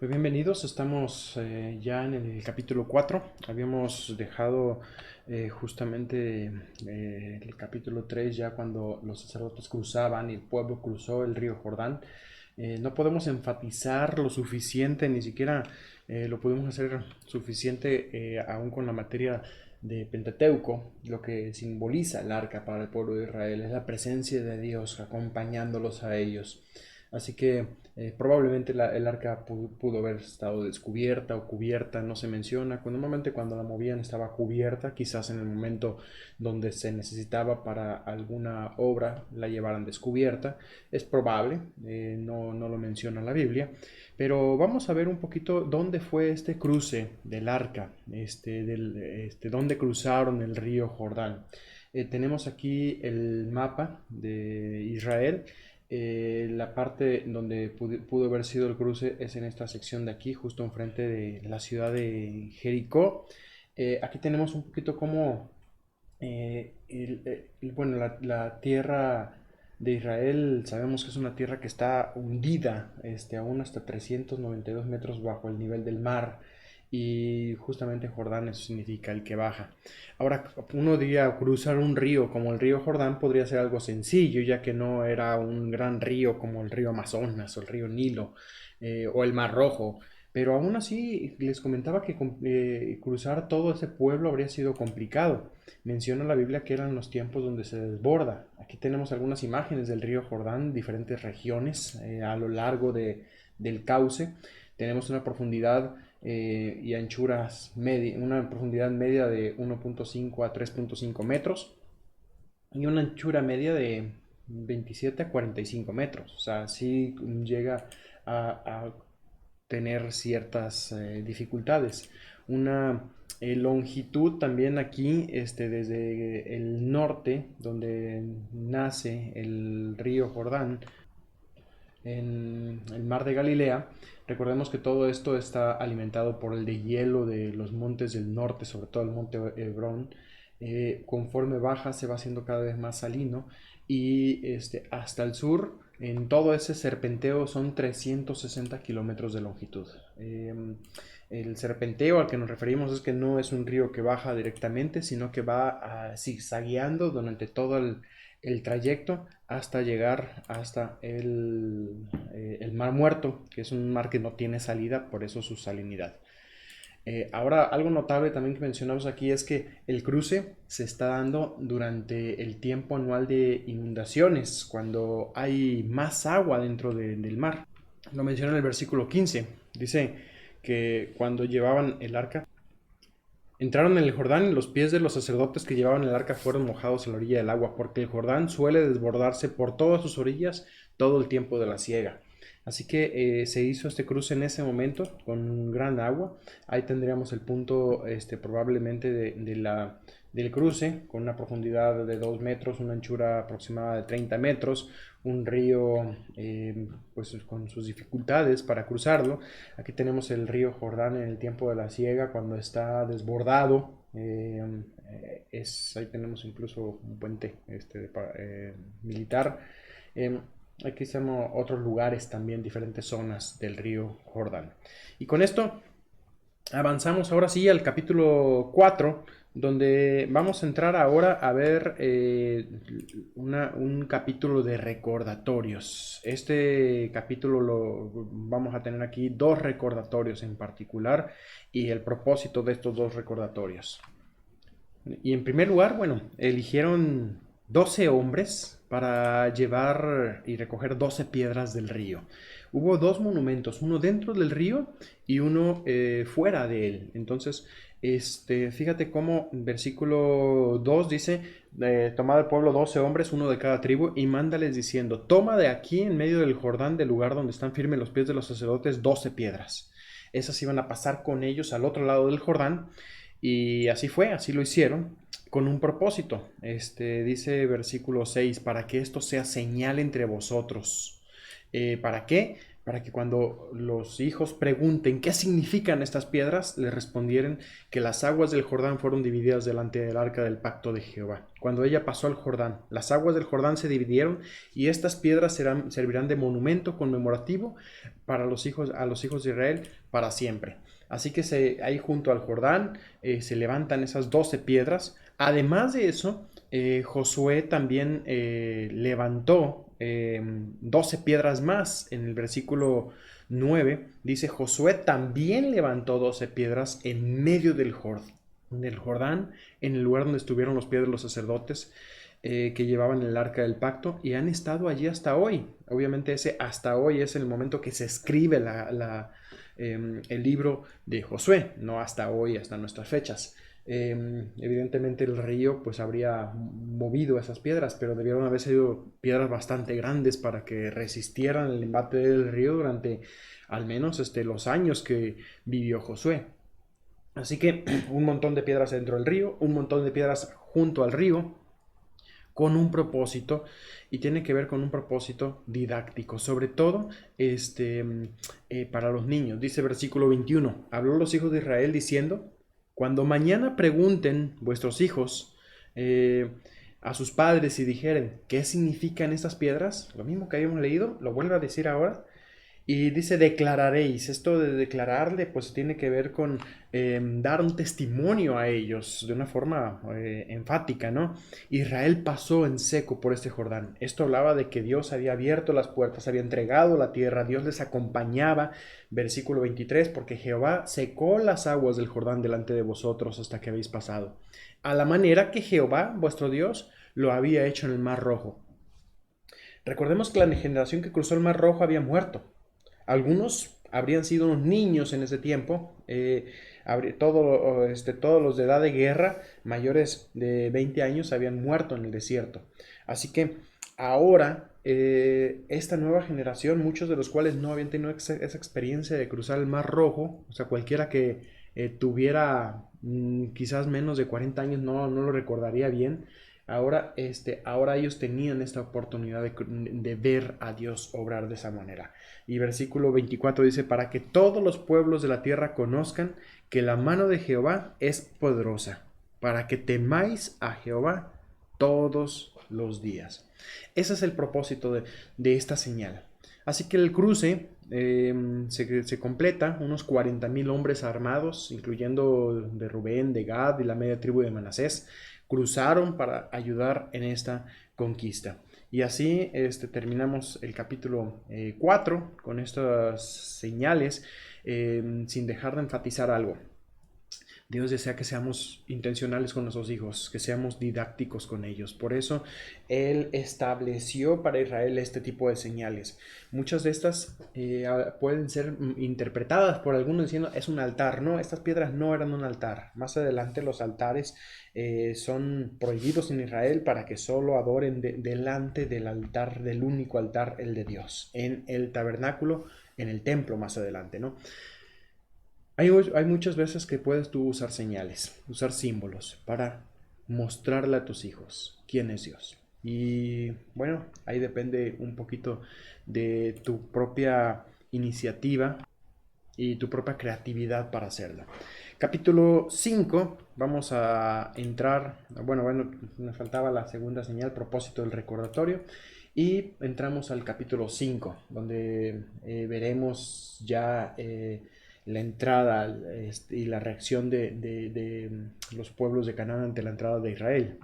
Pues bienvenidos, estamos ya en el capítulo 4. Habíamos dejado justamente el capítulo 3 ya cuando los sacerdotes cruzaban y el pueblo cruzó el río Jordán. No podemos enfatizar lo suficiente, ni siquiera lo podemos hacer suficiente aún con la materia de Pentateuco. Lo que simboliza el arca para el pueblo de Israel es la presencia de Dios acompañándolos a ellos. Así que probablemente el arca pudo haber estado descubierta o cubierta, no se menciona. Normalmente cuando la movían estaba cubierta, quizás en el momento donde se necesitaba para alguna obra la llevaran descubierta. Es probable, no lo menciona la Biblia. Pero vamos a ver un poquito dónde fue este cruce del arca, dónde cruzaron el río Jordán. Tenemos aquí el mapa de Israel. La parte donde pudo haber sido el cruce es en esta sección de aquí, justo enfrente de la ciudad de Jericó. Aquí tenemos un poquito como, bueno, la tierra de Israel, sabemos que es una tierra que está hundida, aún hasta 392 metros bajo el nivel del mar. Y justamente Jordán eso significa el que baja. Ahora, uno diría cruzar un río como el río Jordán podría ser algo sencillo, ya que no era un gran río como el río Amazonas o el río Nilo o el Mar Rojo. Pero aún así les comentaba que cruzar todo ese pueblo habría sido complicado. Menciona la Biblia que eran los tiempos donde se desborda. Aquí tenemos algunas imágenes del río Jordán, diferentes regiones a lo largo del cauce. Tenemos una profundidad y anchuras una profundidad media de 1.5 a 3.5 metros y una anchura media de 27 a 45 metros. O sea, sí llega a tener ciertas dificultades. Una longitud también aquí, desde el norte, donde nace el río Jordán, en el mar de Galilea. Recordemos que todo esto está alimentado por el deshielo de los montes del norte, sobre todo el monte Hebrón. Conforme baja se va haciendo cada vez más salino y hasta el sur, en todo ese serpenteo son 360 kilómetros de longitud. El serpenteo al que nos referimos es que no es un río que baja directamente, sino que va zigzagueando durante todo el trayecto hasta llegar hasta el Mar Muerto, que es un mar que no tiene salida, por eso su salinidad. Ahora, algo notable también que mencionamos aquí es que el cruce se está dando durante el tiempo anual de inundaciones, cuando hay más agua dentro del mar. Lo menciona en el versículo 15. Dice que cuando llevaban el arca, entraron en el Jordán y los pies de los sacerdotes que llevaban el arca fueron mojados a la orilla del agua, porque el Jordán suele desbordarse por todas sus orillas todo el tiempo de la siega. Así que se hizo este cruce en ese momento con gran agua. Ahí tendríamos el punto probablemente del cruce con una profundidad de 2 metros, una anchura aproximada de 30 metros, un río pues con sus dificultades para cruzarlo. Aquí tenemos el río Jordán en el tiempo de la siega cuando está desbordado. Ahí tenemos incluso un puente militar. Eh, Aquí estamos otros lugares también, diferentes zonas del río Jordán. Y con esto avanzamos ahora sí al capítulo 4, donde vamos a entrar ahora a ver un capítulo de recordatorios. Este capítulo lo vamos a tener aquí dos recordatorios en particular y el propósito de estos dos recordatorios. Y en primer lugar, bueno, eligieron 12 hombres para llevar y recoger 12 piedras del río. Hubo dos monumentos, uno dentro del río y uno fuera de él. Entonces, fíjate cómo versículo 2 dice, tomad al pueblo 12 hombres, uno de cada tribu, y mándales diciendo, toma de aquí en medio del Jordán, del lugar donde están firmes los pies de los sacerdotes, 12 piedras. Esas iban a pasar con ellos al otro lado del Jordán. Y así fue, así lo hicieron, con un propósito. Dice versículo 6, para que esto sea señal entre vosotros. ¿Para qué? para que cuando los hijos pregunten qué significan estas piedras, les respondieran que las aguas del Jordán fueron divididas delante del arca del pacto de Jehová. Cuando ella pasó al Jordán, las aguas del Jordán se dividieron y estas piedras servirán de monumento conmemorativo para a los hijos de Israel para siempre. Así que ahí junto al Jordán se levantan esas 12 piedras. Además de eso, Josué también levantó 12 piedras más. En el versículo 9 dice: Josué también levantó 12 piedras en medio del Jordán, en el lugar donde estuvieron los pies de los sacerdotes que llevaban el arca del pacto, y han estado allí hasta hoy. Obviamente ese hasta hoy es el momento que se escribe el libro de Josué, no hasta hoy, hasta nuestras fechas. Evidentemente el río pues habría movido esas piedras, pero debieron haber sido piedras bastante grandes para que resistieran el embate del río durante al menos los años que vivió Josué. Así que un montón de piedras dentro del río, un montón de piedras junto al río, con un propósito, y tiene que ver con un propósito didáctico, sobre todo para los niños. Dice versículo 21: habló los hijos de Israel diciendo: cuando mañana pregunten vuestros hijos a sus padres y dijeren ¿qué significan estas piedras? Lo mismo que habíamos leído, lo vuelve a decir ahora. Y dice declararéis. Esto de declararle pues tiene que ver con dar un testimonio a ellos de una forma enfática, ¿no? Israel pasó en seco por este Jordán. Esto hablaba de que Dios había abierto las puertas, había entregado la tierra, Dios les acompañaba. Versículo 23: porque Jehová secó las aguas del Jordán delante de vosotros hasta que habéis pasado, a la manera que Jehová, vuestro Dios, lo había hecho en el Mar Rojo. Recordemos que la generación que cruzó el Mar Rojo había muerto. Algunos habrían sido unos niños en ese tiempo, todos los de edad de guerra, mayores de 20 años, habían muerto en el desierto. Así que ahora, esta nueva generación, muchos de los cuales no habían tenido esa experiencia de cruzar el Mar Rojo, o sea, cualquiera que tuviera quizás menos de 40 años no lo recordaría bien. Ahora ellos tenían esta oportunidad de ver a Dios obrar de esa manera. Y versículo 24 dice: para que todos los pueblos de la tierra conozcan que la mano de Jehová es poderosa, para que temáis a Jehová todos los días. Ese es el propósito de esta señal. Así que el cruce se completa, unos 40,000 hombres armados, incluyendo de Rubén, de Gad y la media tribu de Manasés, cruzaron para ayudar en esta conquista. Y así terminamos el capítulo 4 con estas señales, sin dejar de enfatizar algo. Dios desea que seamos intencionales con nuestros hijos, que seamos didácticos con ellos. Por eso Él estableció para Israel este tipo de señales. Muchas de estas pueden ser interpretadas por algunos diciendo es un altar. No, estas piedras no eran un altar. Más adelante los altares son prohibidos en Israel para que solo adoren delante del altar, del único altar, el de Dios, en el tabernáculo, en el templo más adelante, ¿no? Hay muchas veces que puedes tú usar señales, usar símbolos para mostrarle a tus hijos quién es Dios. Y bueno, ahí depende un poquito de tu propia iniciativa y tu propia creatividad para hacerla. Capítulo 5, vamos a entrar, bueno, me faltaba la segunda señal, propósito del recordatorio. Y entramos al capítulo 5, donde veremos ya la entrada y la reacción de los pueblos de Canaán ante la entrada de Israel.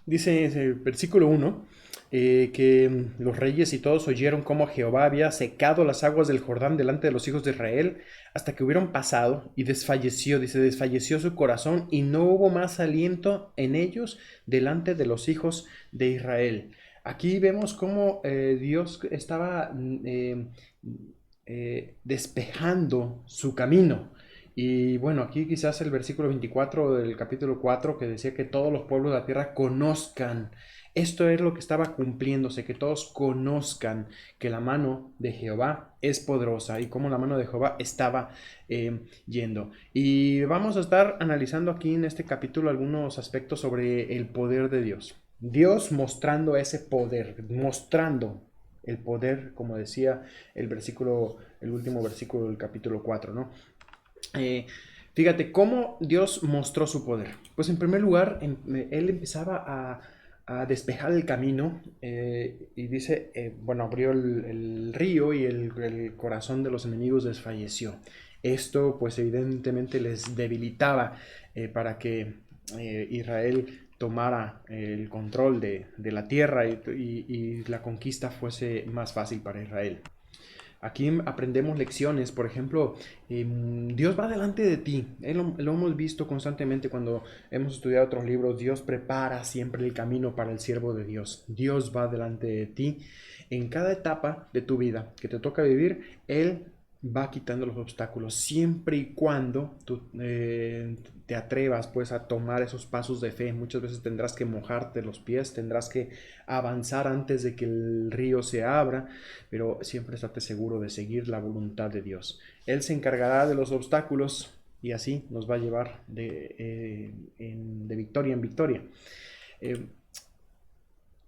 Dice el versículo 1 que los reyes y todos oyeron cómo Jehová había secado las aguas del Jordán delante de los hijos de Israel hasta que hubieron pasado, y desfalleció, dice, desfalleció su corazón y no hubo más aliento en ellos delante de los hijos de Israel. Aquí vemos cómo Dios estaba despejando su camino. Y bueno, aquí quizás el versículo 24 del capítulo 4 que decía que todos los pueblos de la tierra conozcan. Esto es lo que estaba cumpliéndose, que todos conozcan que la mano de Jehová es poderosa y cómo la mano de Jehová estaba yendo. Y vamos a estar analizando aquí en este capítulo algunos aspectos sobre el poder de Dios. Dios mostrando ese poder, mostrando el poder, como decía el último versículo del capítulo 4, ¿no? Eh, Fíjate cómo Dios mostró su poder. Pues en primer lugar, Él empezaba a despejar el camino y dice, bueno, abrió el río y el corazón de los enemigos desfalleció. Esto pues evidentemente les debilitaba para que Israel tomara el control de la tierra y la conquista fuese más fácil para Israel. Aquí aprendemos lecciones, por ejemplo, Dios va delante de ti. Lo hemos visto constantemente cuando hemos estudiado otros libros. Dios prepara siempre el camino para el siervo de Dios. Dios va delante de ti. En cada etapa de tu vida que te toca vivir, Él va quitando los obstáculos, siempre y cuando tú te atrevas pues a tomar esos pasos de fe. Muchas veces tendrás que mojarte los pies, tendrás que avanzar antes de que el río se abra, pero siempre estate seguro de seguir la voluntad de Dios. Él se encargará de los obstáculos y así nos va a llevar de victoria en victoria. Eh,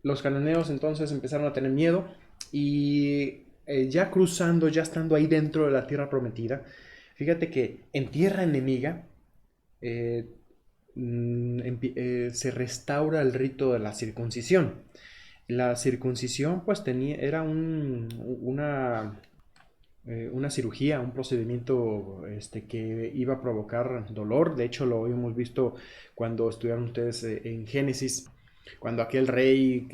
los cananeos entonces empezaron a tener miedo y ya cruzando, ya estando ahí dentro de la tierra prometida, fíjate que en tierra enemiga eh, se restaura el rito de la circuncisión. La circuncisión pues era una cirugía, un procedimiento que iba a provocar dolor. De hecho, lo hemos visto cuando estudiaron ustedes en Génesis, cuando aquel rey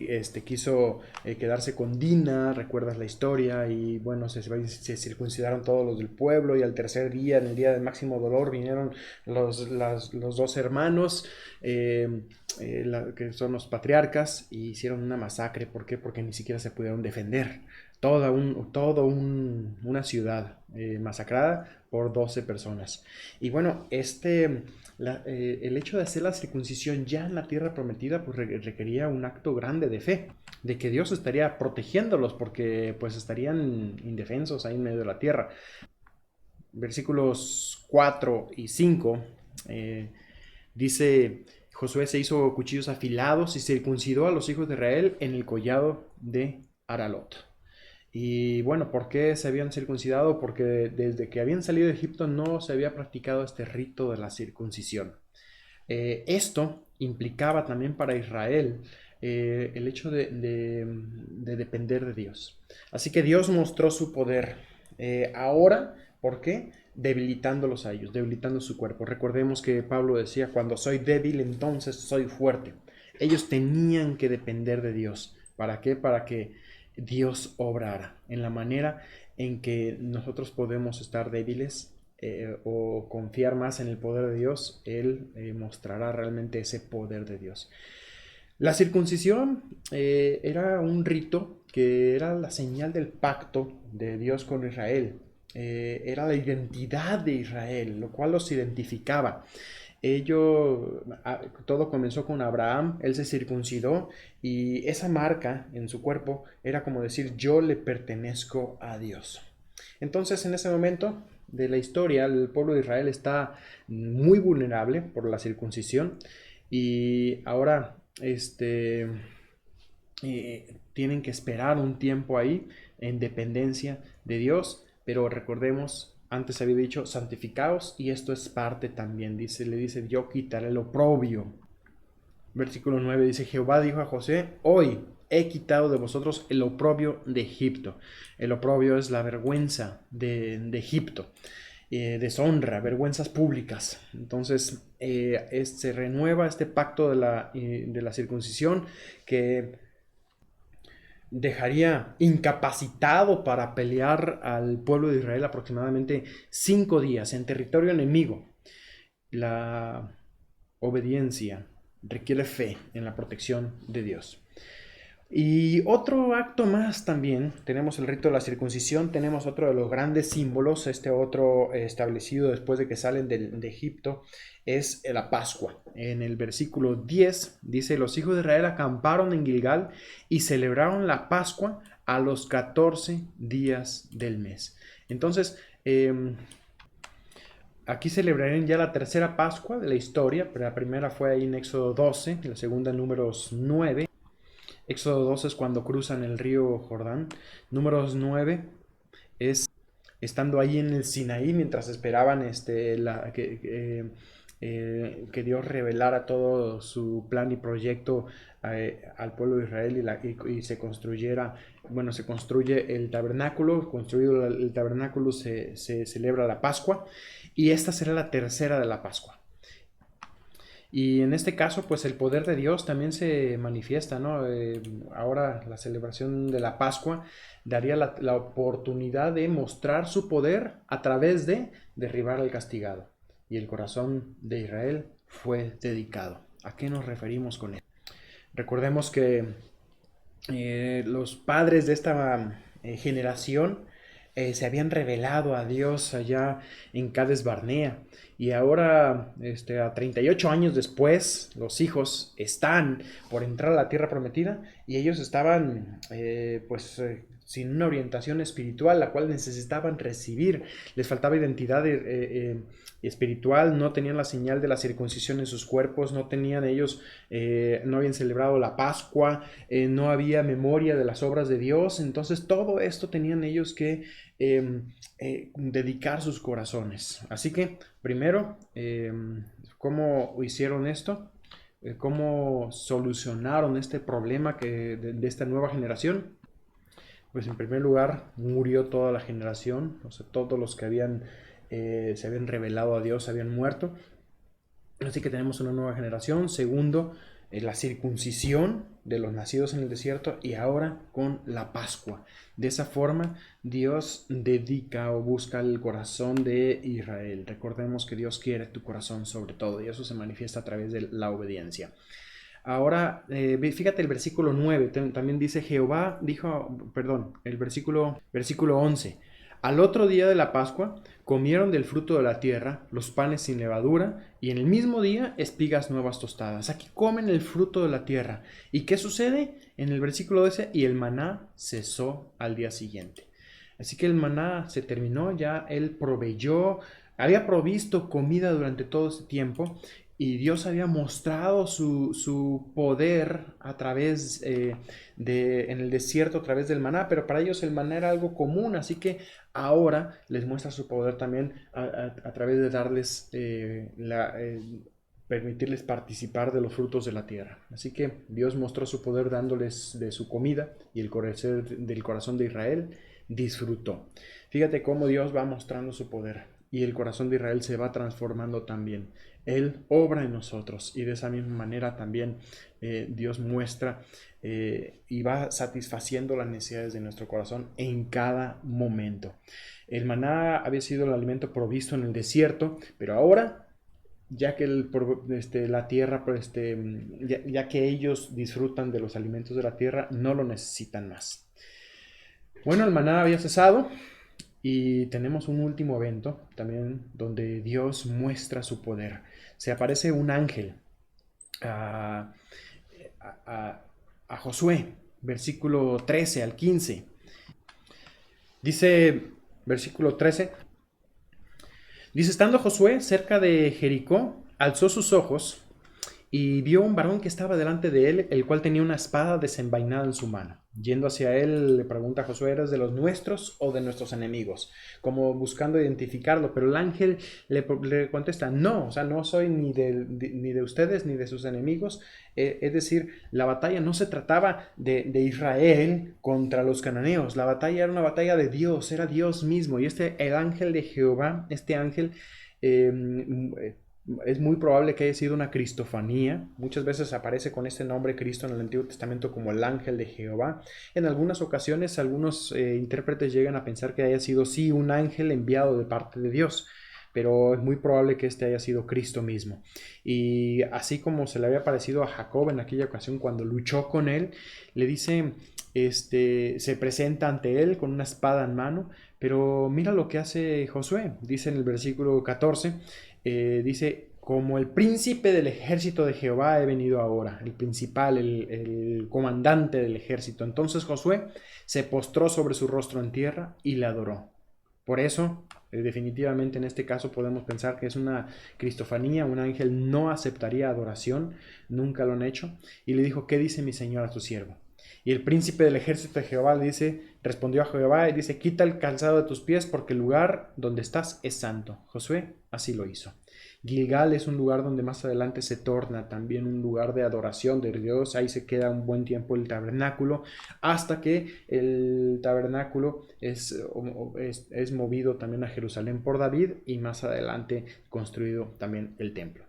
quiso quedarse con Dina, recuerdas la historia, y bueno, se circuncidaron todos los del pueblo, y al tercer día, en el día del máximo dolor, vinieron los dos hermanos, que son los patriarcas, y hicieron una masacre. ¿Por qué? Porque ni siquiera se pudieron defender. Una ciudad masacrada por 12 personas. Y bueno, el hecho de hacer la circuncisión ya en la tierra prometida pues requería un acto grande de fe, de que Dios estaría protegiéndolos porque pues estarían indefensos ahí en medio de la tierra. Versículos 4 y 5 dice: Josué se hizo cuchillos afilados y circuncidó a los hijos de Israel en el collado de Aralot. Y bueno, ¿por qué se habían circuncidado? Porque desde que habían salido de Egipto no se había practicado este rito de la circuncisión. Esto implicaba también para Israel el hecho de depender de Dios. Así que Dios mostró su poder. Ahora, ¿por qué? Debilitándolos a ellos, debilitando su cuerpo. Recordemos que Pablo decía: cuando soy débil, entonces soy fuerte. Ellos tenían que depender de Dios. ¿Para qué? Para que Dios obrara en la manera en que nosotros podemos estar débiles o confiar más en el poder de Dios. Él mostrará realmente ese poder de Dios. La circuncisión era un rito que era la señal del pacto de Dios con Israel. Era la identidad de Israel, lo cual los identificaba. Todo comenzó con Abraham. Él se circuncidó y esa marca en su cuerpo era como decir: yo le pertenezco a Dios. Entonces, en ese momento de la historia, el pueblo de Israel está muy vulnerable por la circuncisión, y ahora tienen que esperar un tiempo ahí en dependencia de Dios. Pero recordemos, antes había dicho: santificaos, y esto es parte también. Le dice: yo quitaré el oprobio. Versículo 9 dice: Jehová dijo a José: hoy he quitado de vosotros el oprobio de Egipto. El oprobio es la vergüenza de Egipto, deshonra, vergüenzas públicas. Entonces se renueva este pacto de la circuncisión, que dejaría incapacitado para pelear al pueblo de Israel aproximadamente 5 días en territorio enemigo. La obediencia requiere fe en la protección de Dios. Y otro acto más también, tenemos el rito de la circuncisión, tenemos otro de los grandes símbolos, otro establecido después de que salen de Egipto, es la Pascua. En el versículo 10 dice: los hijos de Israel acamparon en Gilgal y celebraron la Pascua a los 14 días del mes. Entonces, aquí celebrarán ya la tercera Pascua de la historia, pero la primera fue ahí en Éxodo 12, la segunda en Números 9. Éxodo 2 es cuando cruzan el río Jordán. Números 9 es estando ahí en el Sinaí mientras esperaban que Dios revelara todo su plan y proyecto al pueblo de Israel y se construyera, bueno, se construye el tabernáculo, construido el tabernáculo se celebra la Pascua y esta será la tercera de la Pascua. Y en este caso, pues el poder de Dios también se manifiesta, ¿no? Ahora la celebración de la Pascua daría la oportunidad de mostrar su poder a través de derribar al castigado. Y el corazón de Israel fue dedicado. ¿A qué nos referimos con esto? Recordemos que los padres de esta generación se habían revelado a Dios allá en Cades Barnea y ahora a 38 años después los hijos están por entrar a la tierra prometida y ellos estaban sin una orientación espiritual la cual necesitaban recibir, les faltaba identidad espiritual, no tenían la señal de la circuncisión en sus cuerpos, no tenían ellos, no habían celebrado la Pascua, no había memoria de las obras de Dios, entonces todo esto tenían ellos que dedicar sus corazones. Así que, primero, ¿cómo hicieron esto? ¿Cómo solucionaron este problema de esta nueva generación? Pues en primer lugar, murió toda la generación, o sea, todos los que se habían revelado a Dios habían muerto. Así que tenemos una nueva generación. Segundo, la circuncisión de los nacidos en el desierto y ahora con la Pascua. De esa forma, Dios dedica o busca el corazón de Israel. Recordemos que Dios quiere tu corazón sobre todo y eso se manifiesta a través de la obediencia. Ahora, fíjate el versículo 9, también dice Jehová, el versículo 11. Al otro día de la Pascua comieron del fruto de la tierra los panes sin levadura y en el mismo día espigas nuevas tostadas. Aquí comen el fruto de la tierra. ¿Y qué sucede? En el versículo 12, y el maná cesó al día siguiente. Así que el maná se terminó, ya él había provisto comida durante todo ese tiempo y Dios había mostrado su poder a través en el desierto, a través del maná, pero para ellos el maná era algo común, así que ahora les muestra su poder también a través de darles, permitirles participar de los frutos de la tierra. Así que Dios mostró su poder dándoles de su comida y el corazón de Israel disfrutó. Fíjate cómo Dios va mostrando su poder y el corazón de Israel se va transformando también. Él obra en nosotros y de esa misma manera también Dios muestra y va satisfaciendo las necesidades de nuestro corazón en cada momento. El maná había sido el alimento provisto en el desierto, pero ahora, ya que la tierra, ya que ellos disfrutan de los alimentos de la tierra, no lo necesitan más. Bueno, el maná había cesado. Y tenemos un último evento también donde Dios muestra su poder. Se aparece un ángel a, a Josué, versículo 13 al 15. Dice, versículo 13, dice, estando Josué cerca de Jericó, alzó sus ojos y vio un varón que estaba delante de él, el cual tenía una espada desenvainada en su mano. Yendo hacia él, le pregunta a Josué, ¿eres de los nuestros o de nuestros enemigos? Como buscando identificarlo, pero el ángel le contesta, no, o sea, no soy ni de ustedes ni de sus enemigos. Es decir, la batalla no se trataba de Israel contra los cananeos, la batalla era una batalla de Dios, era Dios mismo. Y el ángel de Jehová, este ángel... es muy probable que haya sido una cristofanía. Muchas veces aparece con este nombre Cristo en el Antiguo Testamento como el ángel de Jehová. En algunas ocasiones algunos intérpretes llegan a pensar que haya sido sí un ángel enviado de parte de Dios, pero es muy probable que este haya sido Cristo mismo. Y así como se le había parecido a Jacob en aquella ocasión cuando luchó con él, le dice, se presenta ante él con una espada en mano, pero mira lo que hace Josué. Dice en el versículo 14, dice, como el príncipe del ejército de Jehová he venido ahora, el principal, el comandante del ejército. Entonces Josué se postró sobre su rostro en tierra y le adoró. Por eso, definitivamente en este caso podemos pensar que es una cristofanía, un ángel no aceptaría adoración, nunca lo han hecho. Y le dijo, ¿qué dice mi señor a tu siervo? Y el príncipe del ejército de Jehová respondió a Jehová y dice, quita el calzado de tus pies porque el lugar donde estás es santo. Josué así lo hizo. Gilgal es un lugar donde más adelante se torna también un lugar de adoración de Dios. Ahí se queda un buen tiempo el tabernáculo hasta que el tabernáculo es movido también a Jerusalén por David y más adelante construido también el templo.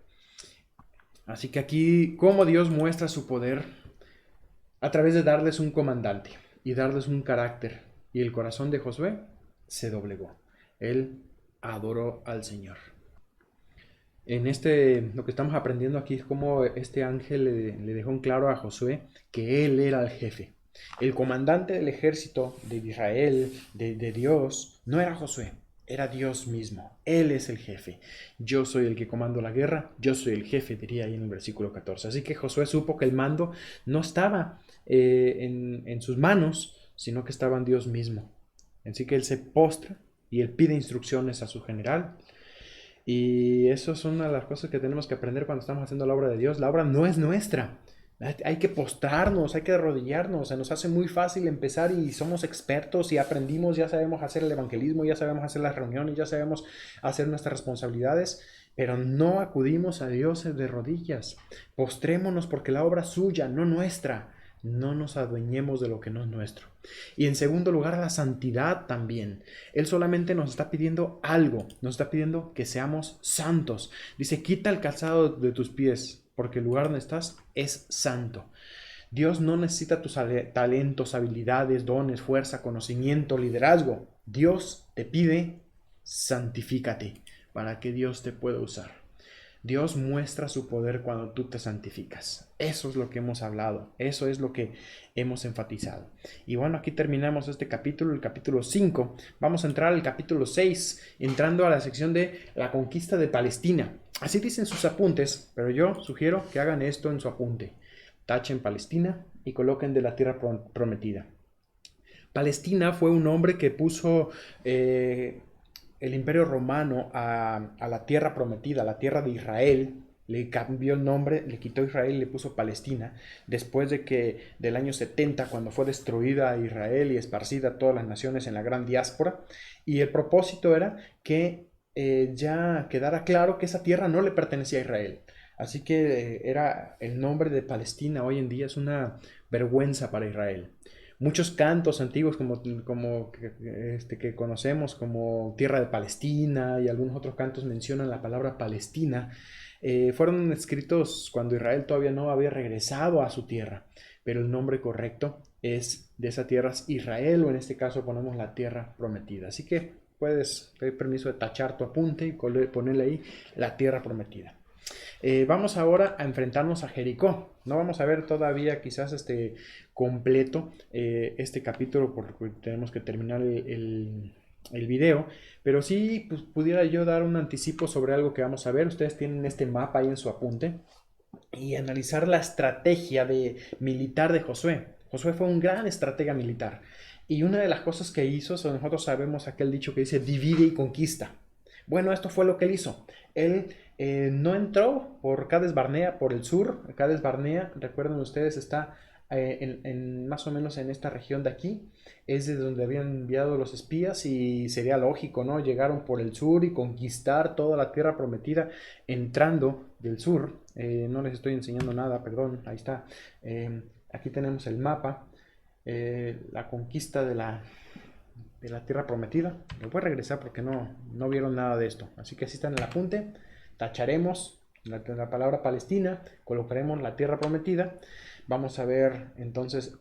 Así que aquí, cómo Dios muestra su poder a través de darles un comandante y darles un carácter. Y el corazón de Josué se doblegó. Él adoró al Señor. Lo que estamos aprendiendo aquí es cómo este ángel le dejó en claro a Josué que él era el jefe. El comandante del ejército de Israel, de Dios, no era Josué, era Dios mismo. Él es el jefe. Yo soy el que comando la guerra, yo soy el jefe, diría ahí en el versículo 14. Así que Josué supo que el mando no estaba en sus manos, sino que estaba en Dios mismo. Así que él se postra y él pide instrucciones a su general. Y eso es una de las cosas que tenemos que aprender cuando estamos haciendo la obra de Dios. La obra no es nuestra. Hay que postrarnos, hay que arrodillarnos. Se nos hace muy fácil empezar y somos expertos y aprendimos, ya sabemos hacer el evangelismo, ya sabemos hacer las reuniones, ya sabemos hacer nuestras responsabilidades, pero no acudimos a Dios de rodillas. Postrémonos porque la obra es suya, no nuestra. No nos adueñemos de lo que no es nuestro. Y en segundo lugar, la santidad también. Él solamente nos está pidiendo algo, nos está pidiendo que seamos santos. Dice, quita el calzado de tus pies, porque el lugar donde estás es santo. Dios no necesita tus talentos, habilidades, dones, fuerza, conocimiento, liderazgo. Dios te pide, santifícate, para que Dios te pueda usar. Dios muestra su poder cuando tú te santificas. Eso es lo que hemos hablado, eso es lo que hemos enfatizado. Y bueno, aquí terminamos este capítulo, el capítulo 5. Vamos a entrar al capítulo 6, entrando a la sección de la conquista de Palestina. Así dicen sus apuntes, pero yo sugiero que hagan esto en su apunte. Tachen Palestina y coloquen de la tierra prometida. Palestina fue un hombre que puso el imperio romano a la tierra prometida, a la tierra de Israel. Le cambió el nombre, le quitó Israel y le puso Palestina, después de que del año 70, cuando fue destruida Israel y esparcida todas las naciones en la gran diáspora, y el propósito era que ya quedara claro que esa tierra no le pertenecía a Israel. Así que era el nombre de Palestina hoy en día es una vergüenza para Israel. Muchos cantos antiguos que conocemos como Tierra de Palestina y algunos otros cantos mencionan la palabra Palestina. Fueron escritos cuando Israel todavía no había regresado a su tierra, pero el nombre correcto es de esa tierra es Israel, o en este caso ponemos la tierra prometida. Así que puedes pedir permiso de tachar tu apunte y ponerle ahí la tierra prometida. Vamos ahora a enfrentarnos a Jericó. No vamos a ver todavía quizás completo este capítulo porque tenemos que terminar el video, pero sí pues, pudiera yo dar un anticipo sobre algo que vamos a ver. Ustedes tienen este mapa ahí en su apunte y analizar la estrategia militar de Josué. Josué fue un gran estratega militar y una de las cosas que hizo, nosotros sabemos aquel dicho que dice divide y conquista. Bueno, esto fue lo que él hizo. Él no entró por Cades Barnea, por el sur. Cades Barnea, recuerden ustedes, está más o menos en esta región de aquí. Es de donde habían enviado los espías y sería lógico, ¿no? Llegaron por el sur y conquistar toda la tierra prometida entrando del sur. No les estoy enseñando nada, perdón, ahí está. Aquí tenemos el mapa, la conquista de la tierra prometida. Me voy a regresar porque no vieron nada de esto. Así que así está en el apunte. Tacharemos la palabra Palestina, colocaremos la tierra prometida. Vamos a ver entonces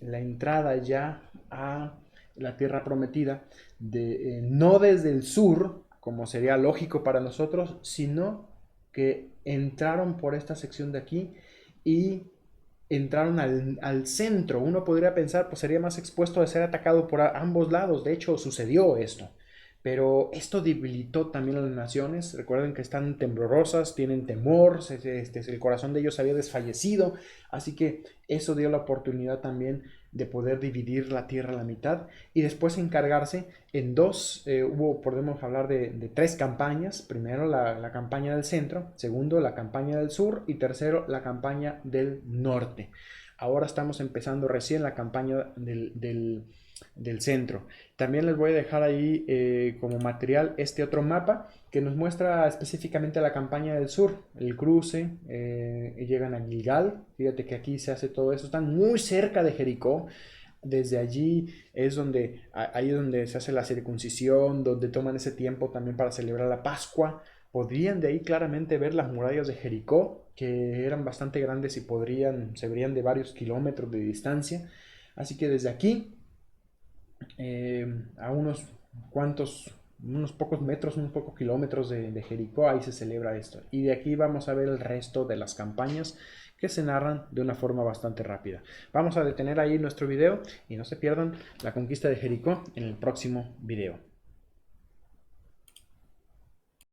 la entrada ya a la tierra prometida, no desde el sur, como sería lógico para nosotros, sino que entraron por esta sección de aquí y entraron al centro. Uno podría pensar, pues sería más expuesto a ser atacado por ambos lados. De hecho, sucedió esto. Pero esto debilitó también a las naciones. Recuerden que están temblorosas, tienen temor, el corazón de ellos había desfallecido. Así que eso dio la oportunidad también de poder dividir la tierra a la mitad y después encargarse en dos. Podemos hablar de tres campañas. Primero la campaña del centro, segundo la campaña del sur y tercero la campaña del norte. Ahora estamos empezando recién la campaña del centro. También les voy a dejar ahí como material este otro mapa que nos muestra específicamente la campaña del sur, el cruce, llegan a Gilgal, fíjate que aquí se hace todo eso, están muy cerca de Jericó. Desde allí es donde, ahí es donde se hace la circuncisión, donde toman ese tiempo también para celebrar la Pascua. Podrían de ahí claramente ver las murallas de Jericó, que eran bastante grandes y se verían de varios kilómetros de distancia. Así que desde aquí, a unos pocos metros, unos pocos kilómetros de Jericó, ahí se celebra esto. Y de aquí vamos a ver el resto de las campañas que se narran de una forma bastante rápida. Vamos a detener ahí nuestro video y no se pierdan la conquista de Jericó en el próximo video.